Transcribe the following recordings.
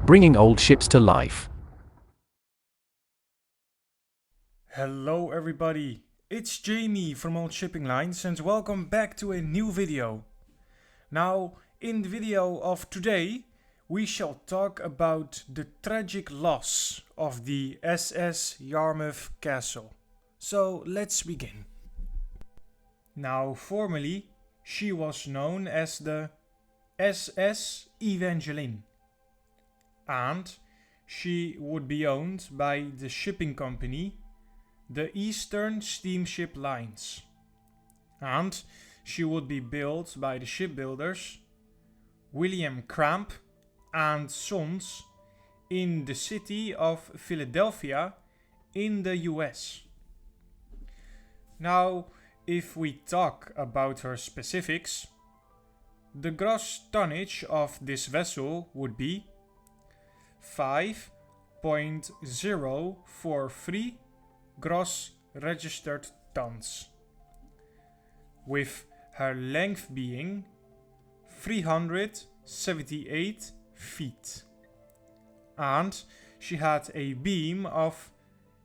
bringing old ships to life. Hello everybody, it's Jamie from Old Shipping Lines and welcome back to a new video. Now, in the video of today, we shall talk about the tragic loss of the SS Yarmouth Castle. So let's begin. Now, formerly, she was known as the SS Evangeline, and she would be owned by the shipping company the Eastern Steamship Lines, and she would be built by the shipbuilders William Cramp and Sons in the city of Philadelphia in the US. Now, if we talk about her specifics, the gross tonnage of this vessel would be 5.043 gross registered tons, with her length being 378 feet, and she had a beam of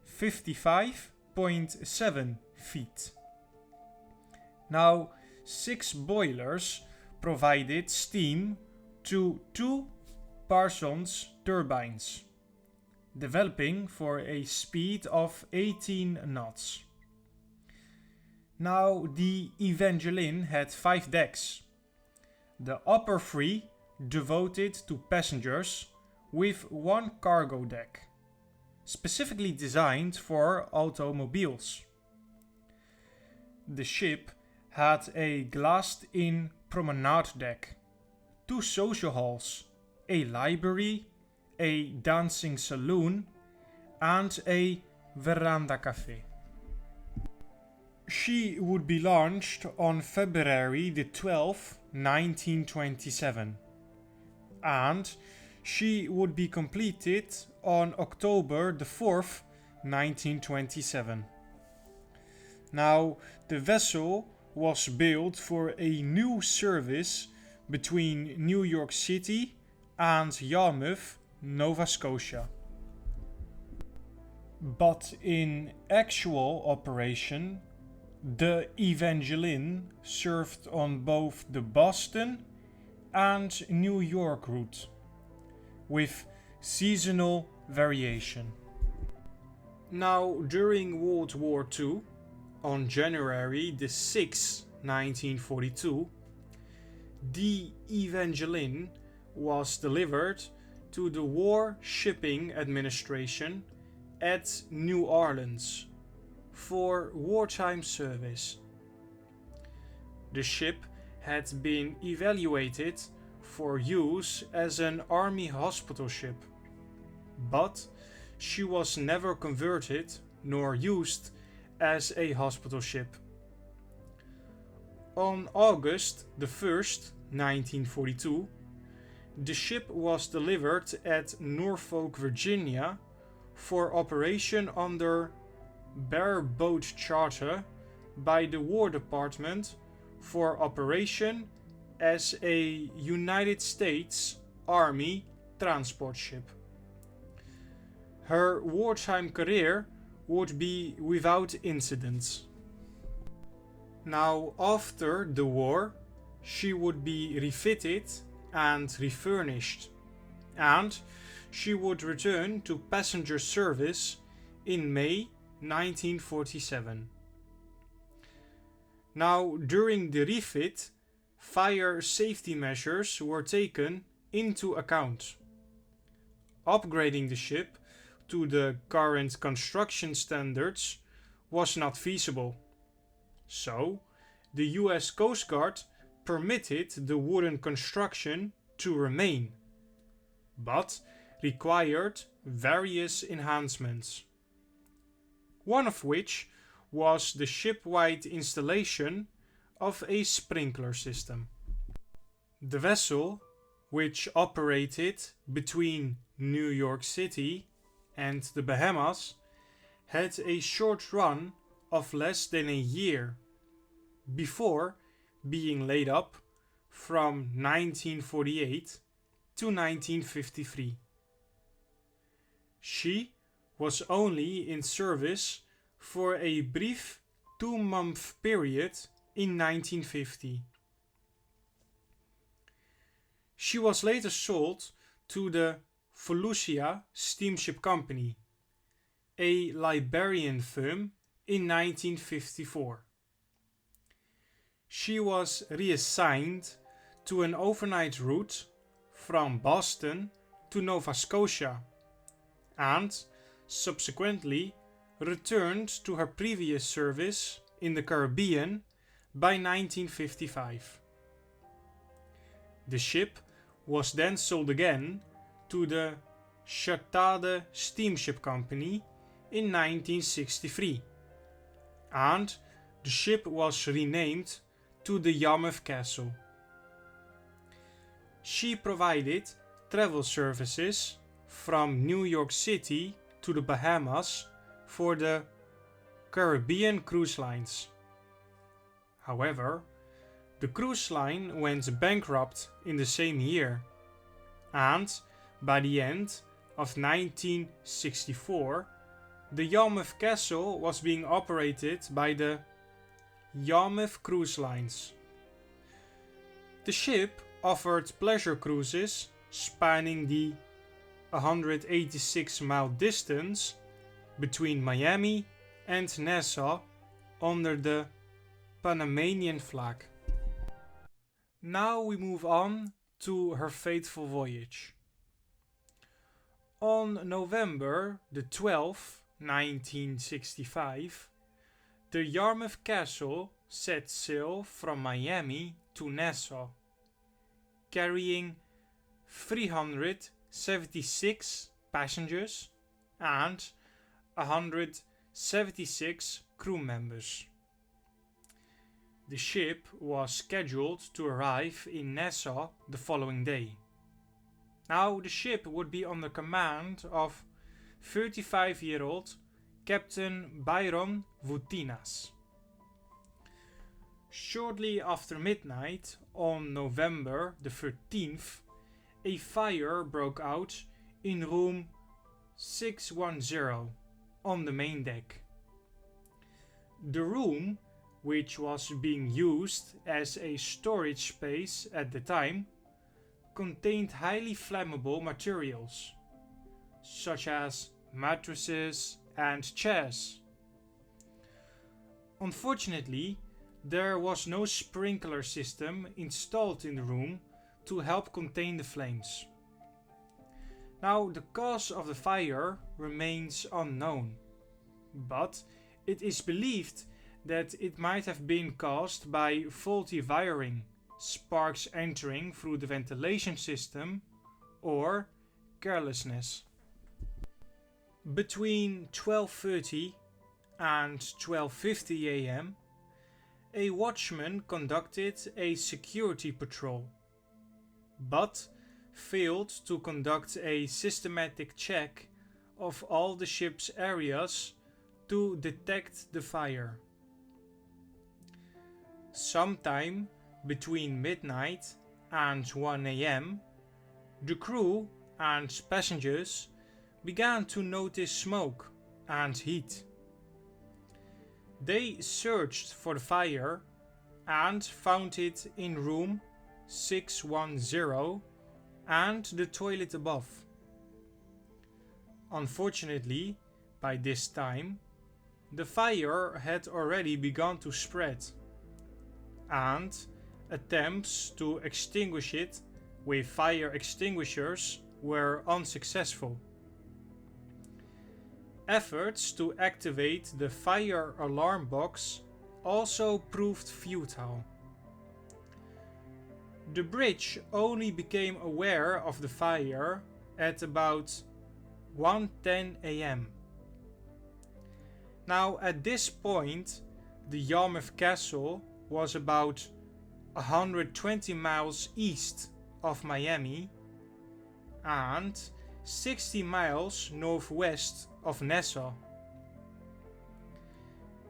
55.7 feet. Now, 6 boilers provided steam to 2 Parsons turbines, developing for a speed of 18 knots. Now, the Evangeline had 5 decks, the upper 3 devoted to passengers with 1 cargo deck, specifically designed for automobiles. The ship had a glassed-in promenade deck, 2 social halls, a library, a dancing saloon, and a veranda cafe. She would be launched on February the 12th, 1927, and she would be completed on October the 4th, 1927. Now, the vessel was built for a new service between New York City and Yarmouth, Nova Scotia. But in actual operation, the Evangeline served on both the Boston and New York route, with seasonal variation. Now, during World War II, on January the 6th, 1942, the Evangeline was delivered to the War Shipping Administration at New Orleans for wartime service. The ship had been evaluated for use as an army hospital ship, but she was never converted nor used as a hospital ship. On August the 1st, 1942, the ship was delivered at Norfolk, Virginia for operation under bareboat charter by the War Department for operation as a United States Army transport ship. Her wartime career would be without incidents. Now, after the war, she would be refitted and refurnished, and she would return to passenger service in May 1947. Now, during the refit, fire safety measures were taken into account. Upgrading the ship to the current construction standards was not feasible, so the US Coast Guard permitted the wooden construction to remain, but required various enhancements, one of which was the ship-wide installation of a sprinkler system. The vessel, which operated between New York City and the Bahamas, had a short run of less than a year before being laid up from 1948 to 1953. She was only in service for a brief 2-month period in 1950. She was later sold to the Volusia Steamship Company, a Liberian firm, in 1954. She was reassigned to an overnight route from Boston to Nova Scotia and subsequently returned to her previous service in the Caribbean by 1955. The ship was then sold again to the Chartade Steamship Company in 1963, and the ship was renamed to the Yarmouth Castle. She provided travel services from New York City to the Bahamas for the Caribbean cruise lines. However, the cruise line went bankrupt in the same year, and by the end of 1964, the Yarmouth Castle was being operated by the Yarmouth Cruise Lines. The ship offered pleasure cruises spanning the 186-mile distance between Miami and Nassau under the Panamanian flag. Now we move on to her fateful voyage. On November the 12th, 1965, the Yarmouth Castle set sail from Miami to Nassau, carrying 376 passengers and 176 crew members. The ship was scheduled to arrive in Nassau the following day. Now the ship would be under command of 35-year-old Captain Byron Voutinas. Shortly after midnight on November the 13th, a fire broke out in room 610 on the main deck. The room, which was being used as a storage space at the time, contained highly flammable materials, such as mattresses and chairs. Unfortunately, there was no sprinkler system installed in the room to help contain the flames. Now, the cause of the fire remains unknown, but it is believed that it might have been caused by faulty wiring, sparks entering through the ventilation system, or carelessness. Between 12:30 and 12:50 a.m., a watchman conducted a security patrol, but failed to conduct a systematic check of all the ship's areas to detect the fire. Sometime between midnight and 1 a.m., the crew and passengers began to notice smoke and heat. They searched for the fire and found it in room 610 and the toilet above. Unfortunately, by this time, the fire had already begun to spread, and attempts to extinguish it with fire extinguishers were unsuccessful. Efforts to activate the fire alarm box also proved futile. The bridge only became aware of the fire at about 1:10 a.m. Now, at this point, the Yarmouth Castle was about 120 miles east of Miami and 60 miles northwest of Nassau.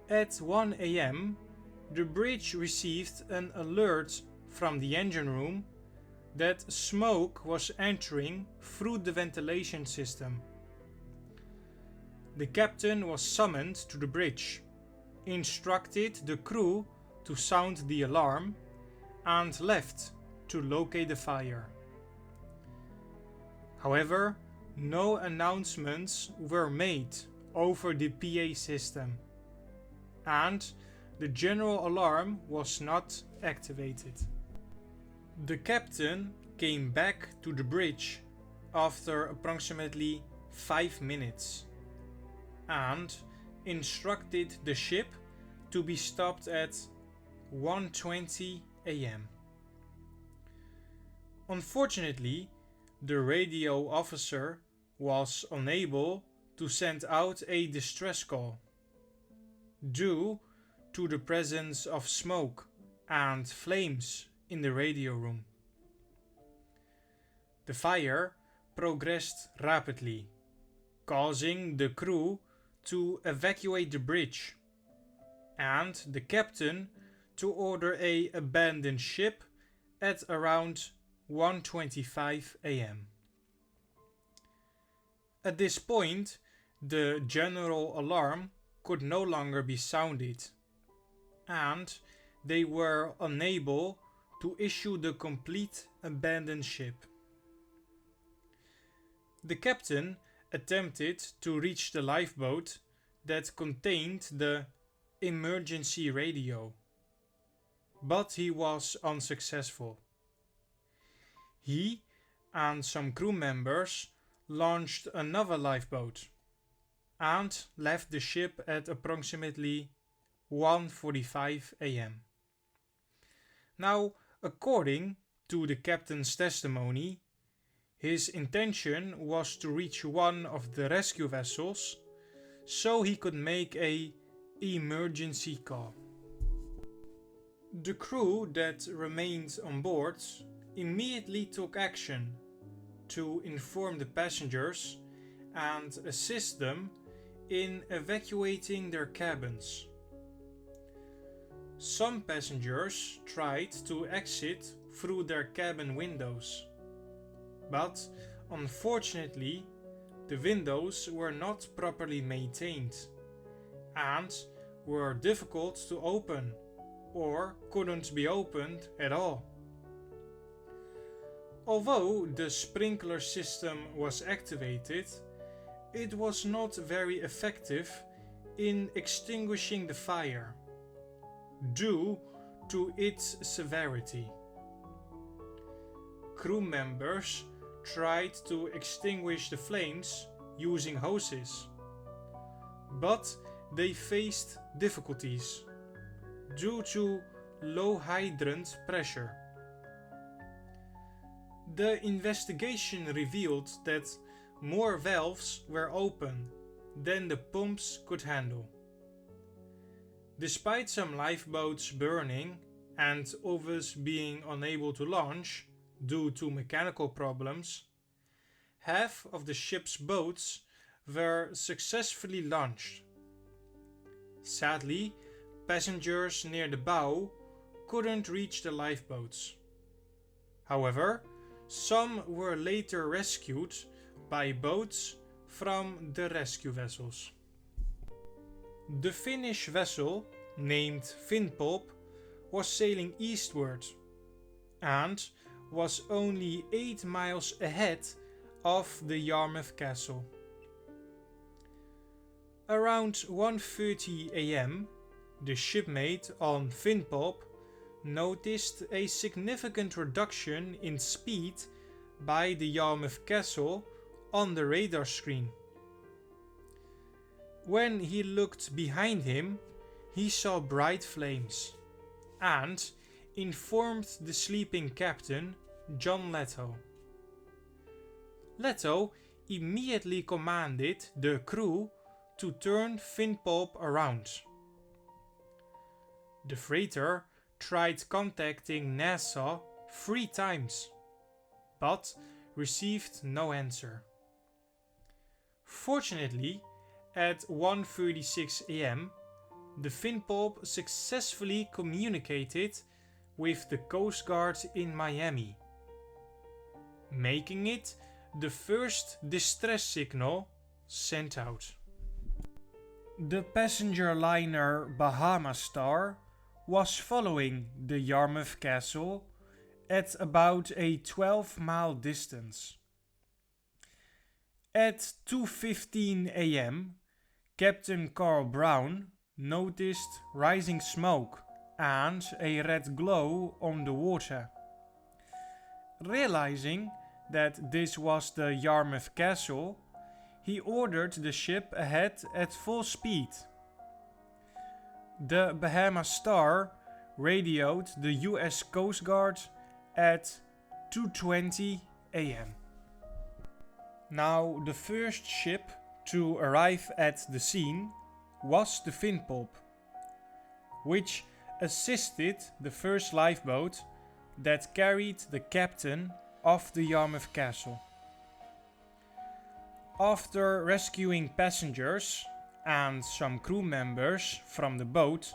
At 1 a.m., the bridge received an alert from the engine room that smoke was entering through the ventilation system. the captain was summoned to the bridge, instructed the crew to sound the alarm, and left to locate the fire. However, no announcements were made over the PA system, and the general alarm was not activated. The captain came back to the bridge after approximately 5 minutes and instructed the ship to be stopped at 1:20 a.m. Unfortunately, the radio officer was unable to send out a distress call due to the presence of smoke and flames in the radio room. The fire progressed rapidly, causing the crew to evacuate the bridge and the captain to order a abandoned ship at around 1:25 a.m. At this point, the general alarm could no longer be sounded, and they were unable to issue the complete abandoned ship. The captain attempted to reach the lifeboat that contained the emergency radio, but he was unsuccessful. He and some crew members launched another lifeboat and left the ship at approximately 1:45 a.m. Now, according to the captain's testimony, his intention was to reach one of the rescue vessels so he could make an emergency call. The crew that remained on board immediately took action to inform the passengers and assist them in evacuating their cabins. Some passengers tried to exit through their cabin windows, but unfortunately the windows were not properly maintained and were difficult to open or couldn't be opened at all. Although the sprinkler system was activated, it was not very effective in extinguishing the fire due to its severity. Crew members tried to extinguish the flames using hoses, but they faced difficulties due to low hydrant pressure. The investigation revealed that more valves were open than the pumps could handle. Despite some lifeboats burning and others being unable to launch due to mechanical problems, half of the ship's boats were successfully launched. Sadly, passengers near the bow couldn't reach the lifeboats. However, some were later rescued by boats from the rescue vessels. The Finnish vessel, named Finpulp, was sailing eastward and was only 8 miles ahead of the Yarmouth Castle. Around 1:30 a.m., the shipmate on Finpulp noticed a significant reduction in speed by the Yarmouth Castle on the radar screen. When he looked behind him, he saw bright flames and informed the sleeping captain, John Leto. Leto immediately commanded the crew to turn Finpulp around. The freighter tried contacting NASA 3 times, but received no answer. Fortunately, at 1:36 a.m., the Finpulp successfully communicated with the Coast Guard in Miami, making it the first distress signal sent out. The passenger liner Bahama Star was following the Yarmouth Castle at about a 12-mile distance. At 2:15 a.m., Captain Carl Brown noticed rising smoke and a red glow on the water. Realizing that this was the Yarmouth Castle, he ordered the ship ahead at full speed. The Bahama Star radioed the US Coast Guard at 2:20 a.m. Now, the first ship to arrive at the scene was the Finpulp, which assisted the first lifeboat that carried the captain of the Yarmouth Castle. After rescuing passengers and some crew members from the boat,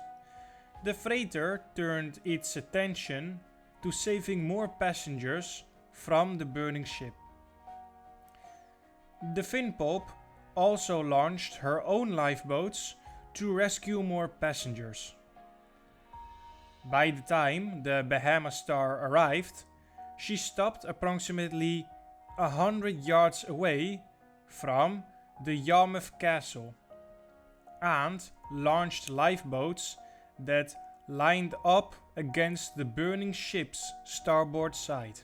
the freighter turned its attention to saving more passengers from the burning ship. The Finpulp also launched her own lifeboats to rescue more passengers. By the time the Bahama Star arrived, she stopped approximately 100 yards away from the Yarmouth Castle and launched lifeboats that lined up against the burning ship's starboard side.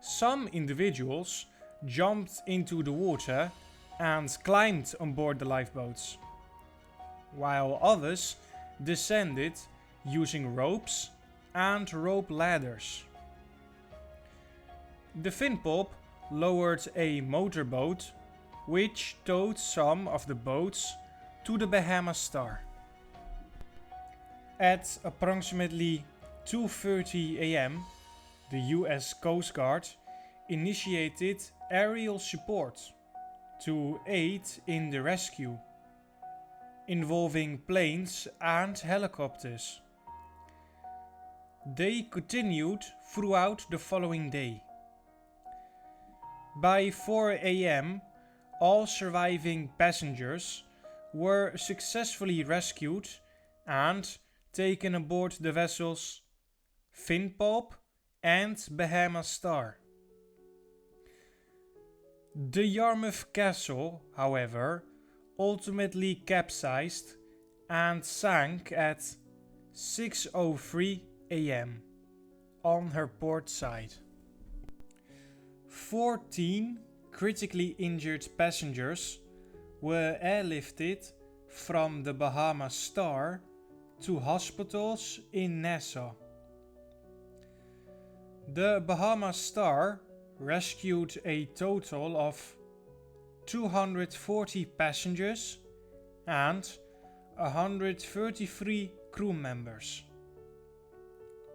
Some individuals jumped into the water and climbed on board the lifeboats, while others descended using ropes and rope ladders. The Finpulp lowered a motorboat which towed some of the boats to the Bahama Star. At approximately 2:30 a.m., the US Coast Guard initiated aerial support to aid in the rescue, involving planes and helicopters. They continued throughout the following day. By 4 a.m., all surviving passengers were successfully rescued and taken aboard the vessels Finpulp and Bahama Star. The Yarmouth Castle, however, ultimately capsized and sank at 6:03 a.m. on her port side. 14 critically injured passengers were airlifted from the Bahama Star to hospitals in Nassau. The Bahama Star rescued a total of 240 passengers and 133 crew members,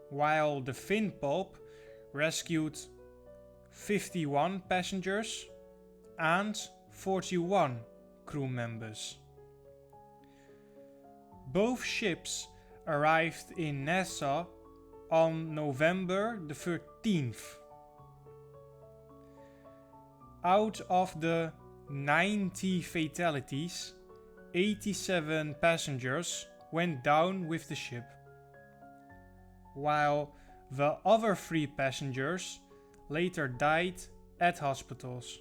while the Finpulp rescued 51 passengers and 41 crew members. Both ships arrived in Nassau on November the 13th. Out of the 90 fatalities, 87 passengers went down with the ship, while the other 3 passengers later died at hospitals.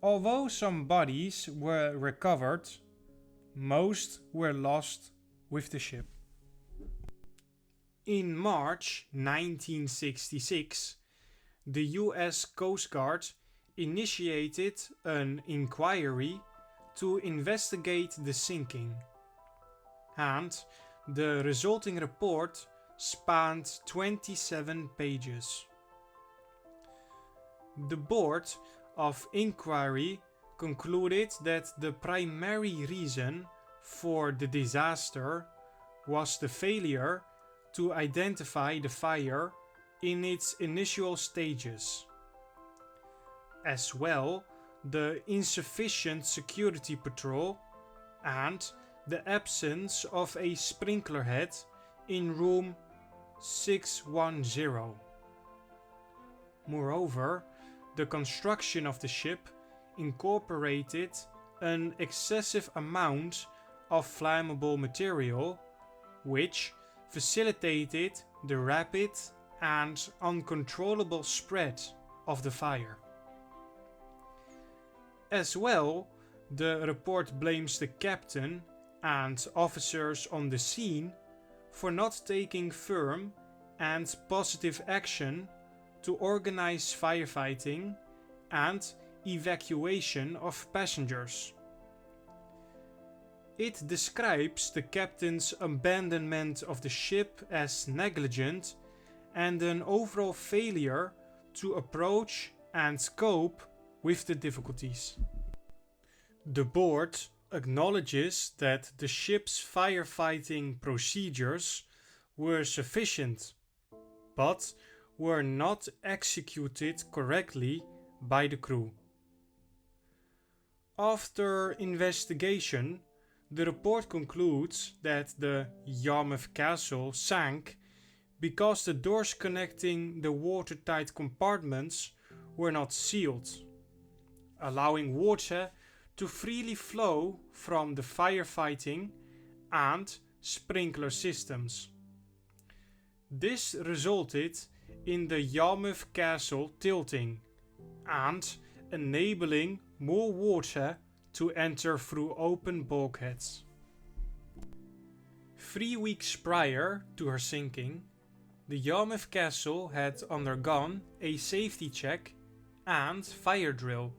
Although some bodies were recovered, most were lost with the ship. In March 1966, the US Coast Guard initiated an inquiry to investigate the sinking, and the resulting report spanned 27 pages. The Board of Inquiry concluded that the primary reason for the disaster was the failure to identify the fire in its initial stages. As well, the insufficient security patrol and the absence of a sprinkler head in room 610. Moreover, the construction of the ship incorporated an excessive amount of flammable material, which facilitated the rapid and uncontrollable spread of the fire. As well, the report blames the captain and officers on the scene for not taking firm and positive action to organize firefighting and evacuation of passengers. It describes the captain's abandonment of the ship as negligent and an overall failure to approach and cope with the difficulties. The board acknowledges that the ship's firefighting procedures were sufficient, but were not executed correctly by the crew. After investigation, the report concludes that the Yarmouth Castle sank because the doors connecting the watertight compartments were not sealed, allowing water to freely flow from the firefighting and sprinkler systems. This resulted in the Yarmouth Castle tilting and enabling more water to enter through open bulkheads. 3 weeks prior to her sinking, the Yarmouth Castle had undergone a safety check and fire drill,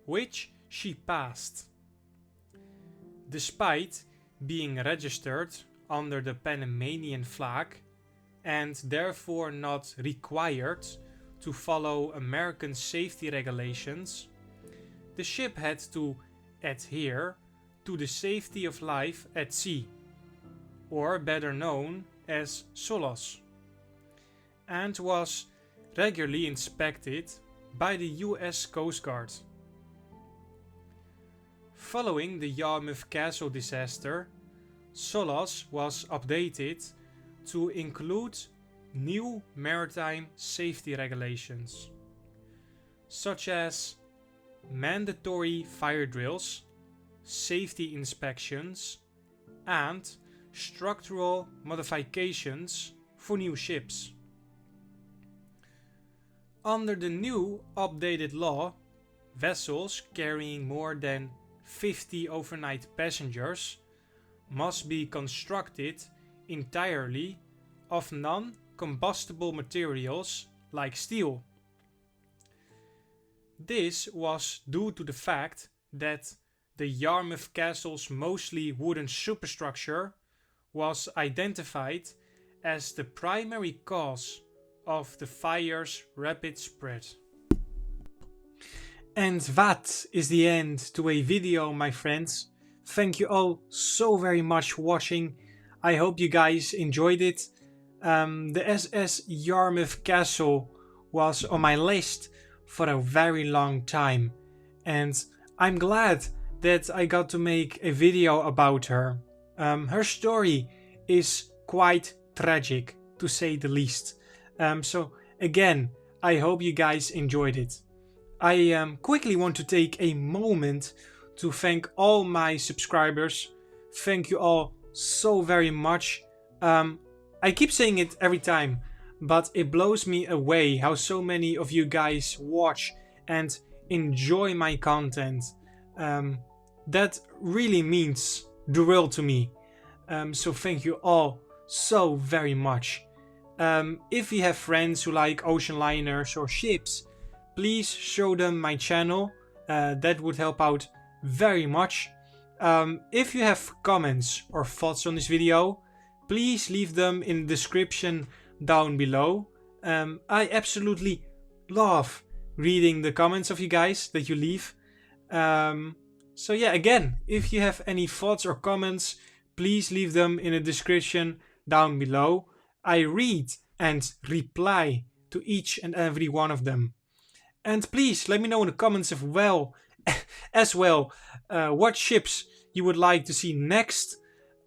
which she passed. Despite being registered under the Panamanian flag and therefore not required to follow American safety regulations, the ship had to adhere to the safety of life at sea, or better known as SOLAS, and was regularly inspected by the US Coast Guard. Following the Yarmouth Castle disaster, SOLAS was updated to include new maritime safety regulations, such as mandatory fire drills, safety inspections, and structural modifications for new ships. Under the new updated law, vessels carrying more than 50 overnight passengers must be constructed entirely of non-combustible materials like steel. This was due to the fact that the Yarmouth Castle's mostly wooden superstructure was identified as the primary cause of the fire's rapid spread. And that is the end to a video, my friends. Thank you all so very much for watching. I hope you guys enjoyed it. The SS Yarmouth Castle was on my list for a very long time, and I'm glad that I got to make a video about her. Her story is quite tragic, to say the least. So again, I hope you guys enjoyed it. I quickly want to take a moment to thank all my subscribers. Thank you all so very much. I keep saying it every time, but it blows me away how so many of you guys watch and enjoy my content. That really means the world to me. So thank you all so very much. If you have friends who like ocean liners or ships, please show them my channel. That would help out very much. If you have comments or thoughts on this video, please leave them in the description down below. I absolutely love reading the comments of you guys that you leave. So yeah, again, if you have any thoughts or comments, please leave them in the description down below. I read and reply to each and every one of them. And please let me know in the comments as well what ships you would like to see next.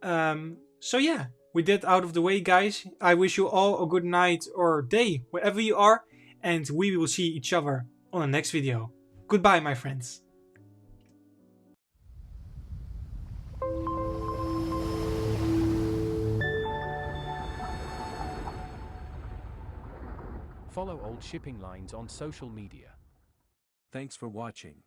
So yeah, with that out of the way, guys, I wish you all a good night or day wherever you are, and we will see each other on the next video. Goodbye, my friends. Follow Old Shipping Lines on social media. Thanks for watching.